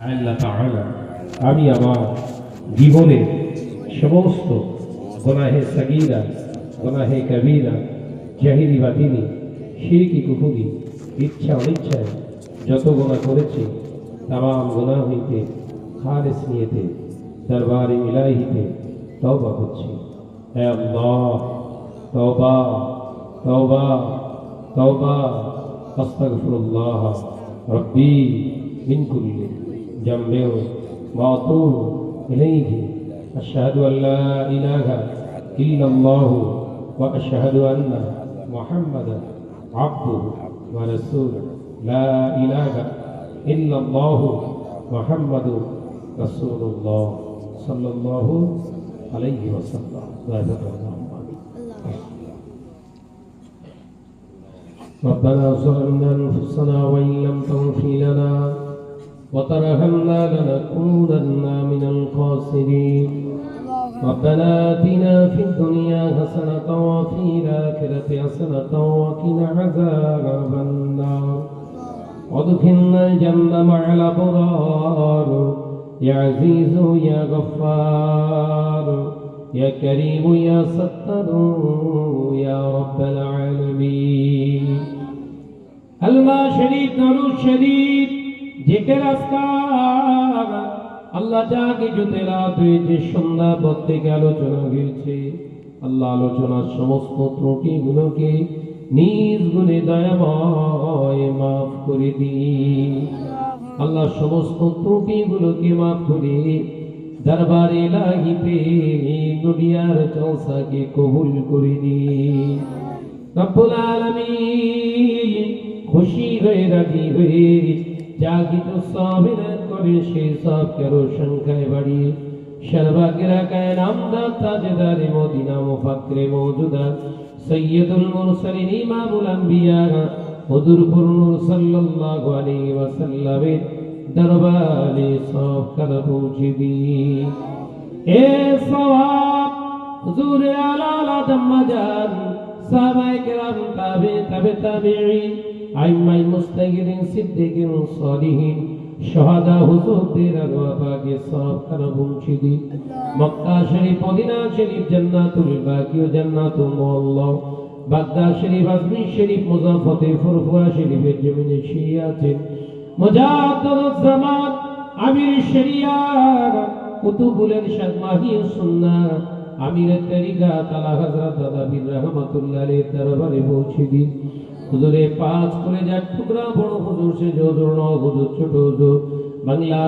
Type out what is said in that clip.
আল্লাহ তাআলা আমি আমার জীবনের সমস্ত গুনাহে সাগীরা গুনাহে কবীরা জাহিরি বাতিনি শিরকি কুফরি ইচ্ছা অনিচ্ছায় যত গুনাহ করেছি तमाम গুনাহ হইতে খালিস নিয়তে দরবারে ইলাহিতে তওবা করছি। হে আল্লাহ তওবা তওবা তওবা আস্তাগফিরুল্লাহ রব্বি মিন কুল্লি ذنب وأتوب إليه أشهد أن لا إله إلا الله وأشهد أن محمدا عبده ورسوله لا إله إلا الله محمد رسول الله صلى الله عليه وسلم. ربنا ظلمنا أنفسنا وإن لم تغفر لنا وترحمنا لنكونن من الخاسرين. ربنا آتنا في الدنيا حسنة وفي الآخرة حسنة وقنا عذاب النار وادخلنا الجنة مع الأبرار يا عزيز يا غفار يا كريم يا ستار يا رب العالمين. الله شريف درود شديد জিকির আজকার আল্লাহ যা কিছু তেলাওয়াত হয়েছে সন্ধ্যা পর থেকে আলোচনা হয়েছে আল্লাহ আলোচনার সমস্ত ত্রুটিগুলোকে নিজ গুণে দয়াময় মাফ করে দিন। আল্লাহ সমস্ত ত্রুটিগুলোকে মাফ করে দরবারে ইলাহিতে দুনিয়ার জলসাকে কবুল করে দিন। রব্বুল আলামিন খুশি হয়ে রাজি হয়ে যা কিছু সবের করে সেই সব কারো সংখ্যায় বাড়িয়ে সর্বাগ্রে রাখায় নামদার তাজদারে মদিনা মুফাকরে মওজুদা সৈয়দুল মুরসালিন ইমামুল আম্বিয়া হুজুর নূর সাল্লাল্লাহু আলাইহি ওয়াসাল্লামের দরবারে সব কার পৌঁছে দিন। এ সওয়াব হুজুর আলা দাম্মাজান সাহাবায়ে কেরাম তাবেঈন আইম্মায়ে মুস্তাগিরিন সিদ্দিকিন সালিহিন শাহাদা হুজুরদের আরওয়াহ পাকে সব কার পৌঁছে দিন। মক্কা শরীফ মদিনা শরীফ জান্নাতুল বাকি ও জান্নাতুল মুআল্লা বাগদাদ শরীফ আজমির শরীফ মুজাফফতে ফুরফুরা শরীফের জমিনে শুয়ে আছেন মুজাদ্দিদুজ জামান আমির শরিয়াত কুতুবুল ইরশাদ মাহি সুন্নাহ আমির তরিকাত আলা হযরত দাদাবীর রাহমাতুল্লাহ আলাইহি দরবারে পৌঁছে দিন। হুজুরে পাঁচ করে যাক টুকরা বড় হুজুর সে হুজুর ন হুজুর ছোট হুজুর বাংলা